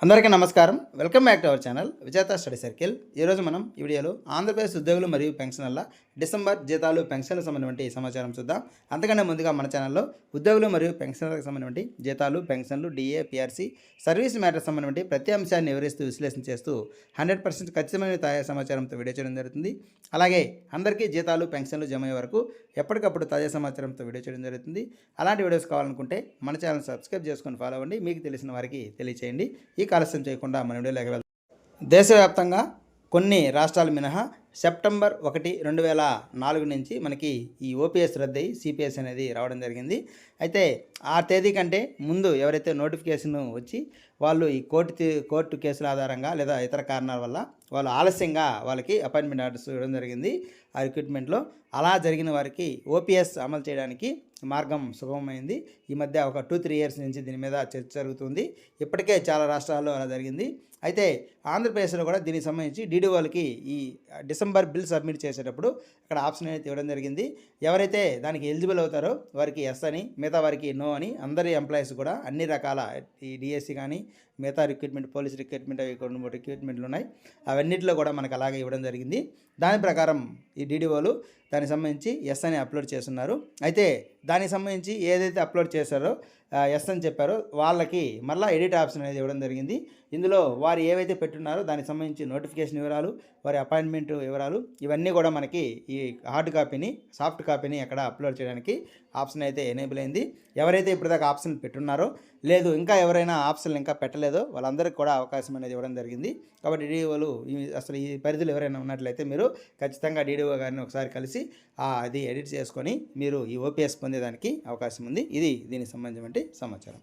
అందరికీ నమస్కారం. Welcome back to our channel విజేత స్టడీ సర్కిల్. ఈరోజు మనం ఈ వీడియోలో ఆంధ్రప్రదేశ్ ఉద్యోగులు మరియు పెన్షనర్ల డిసెంబర్ జీతాలు పెన్షన్లకు సంబంధించిన సమాచారం చూద్దాం. అంతకంటే ముందుగా మన ఛానల్లో ఉద్యోగులు మరియు పెన్షనర్లకు సంబంధించిన జీతాలు, పెన్షన్లు, డిఏ, పిఆర్సీ, సర్వీస్ మ్యాటర్ సంబంధించిన ప్రతి అంశాన్ని వివరిస్తూ విశ్లేషణ చేస్తూ 100% ఖచ్చితమైన తాజా సమాచారంతో వీడియో చేయడం జరుగుతుంది. అలాగే అందరికీ జీతాలు, పెన్షన్లు జమ అయ్యే వరకు ఎప్పటికప్పుడు తాజా సమాచారంతో వీడియో చేయడం జరుగుతుంది. అలాంటి వీడియోస్ కావాలనుకుంటే మన ఛానల్ సబ్స్క్రైబ్ చేసుకొని ఫాలో అవ్వండి. మీకు తెలిసిన వారికి తెలియచేయండి. ఈ ఆలస్యం చేయకుండా మన వీడియోలోకి వెళ్దాం. దేశవ్యాప్తంగా కొన్ని రాష్ట్రాలు మినహా సెప్టెంబర్ 1, 2004 నుంచి మనకి ఈ ఓపీఎస్ రద్దయి సిపిఎస్ అనేది రావడం జరిగింది. అయితే ఆ తేదీ కంటే ముందు ఎవరైతే నోటిఫికేషన్ వచ్చి వాళ్ళు ఈ కోర్టు కేసుల ఆధారంగా లేదా ఇతర కారణాల వల్ల వాళ్ళు ఆలస్యంగా వాళ్ళకి అపాయింట్మెంట్ ఆర్డర్స్ ఇవ్వడం జరిగింది. ఆ రిక్రూట్మెంట్లో అలా జరిగిన వారికి ఓపీఎస్ అమలు చేయడానికి మార్గం సుగమమైంది. ఈ మధ్య ఒక 2-3 ఇయర్స్ నుంచి దీని మీద చర్చ జరుగుతుంది. ఇప్పటికే చాలా రాష్ట్రాల్లో అలా జరిగింది. అయితే ఆంధ్రప్రదేశ్లో కూడా దీనికి సంబంధించి డీడీఓలకి ఈ డిసెంబర్ బిల్ సబ్మిట్ చేసేటప్పుడు ఇక్కడ ఆప్షన్ అయితే ఇవ్వడం జరిగింది. ఎవరైతే దానికి ఎలిజిబుల్ అవుతారో వారికి ఎస్ అని, మిగతా వారికి నో అని, అందరి ఎంప్లాయీస్ కూడా అన్ని రకాల ఈ డిఎస్సి కానీ మిగతా రిక్రూట్మెంట్, పోలీస్ రిక్రూట్మెంట్, అవి 2-3 రిక్రూట్మెంట్లు ఉన్నాయి. అవన్నిటిలో కూడా మనకు అలాగే ఇవ్వడం జరిగింది. దాని ప్రకారం ఈ డీడీఓలు దానికి సంబంధించి ఎస్ అని అప్లోడ్ చేస్తున్నారు. అయితే దానికి సంబంధించి ఏదైతే అప్లోడ్ చేశారో ఎస్ అని చెప్పారో వాళ్ళకి మళ్ళీ ఎడిట్ ఆప్షన్ అనేది ఇవ్వడం జరిగింది. ఇందులో వారు ఏవైతే పెట్టున్నారో దానికి సంబంధించి నోటిఫికేషన్ వివరాలు, వారి అపాయింట్మెంట్ వివరాలు ఇవన్నీ కూడా మనకి ఈ హార్డ్ కాపీని, సాఫ్ట్ కాపీని అక్కడ అప్లోడ్ చేయడానికి ఆప్షన్ అయితే ఎనేబుల్ అయింది. ఎవరైతే ఇప్పటిదాకా ఆప్షన్ పెట్టున్నారో లేదు ఇంకా ఎవరైనా ఆప్షన్లు ఇంకా పెట్టలేదో వాళ్ళందరికీ కూడా అవకాశం అనేది ఇవ్వడం జరిగింది. కాబట్టి డీడీఓలు అసలు ఈ పరిధిలో ఎవరైనా ఉన్నట్లయితే మీరు ఖచ్చితంగా డీడీఓ గారిని ఒకసారి కలిసి అది ఎడిట్ చేసుకొని మీరు ఈ ఓపీఎస్ పొందేదానికి అవకాశం ఉంది. ఇది దీనికి సంబంధించిన సమాచారం.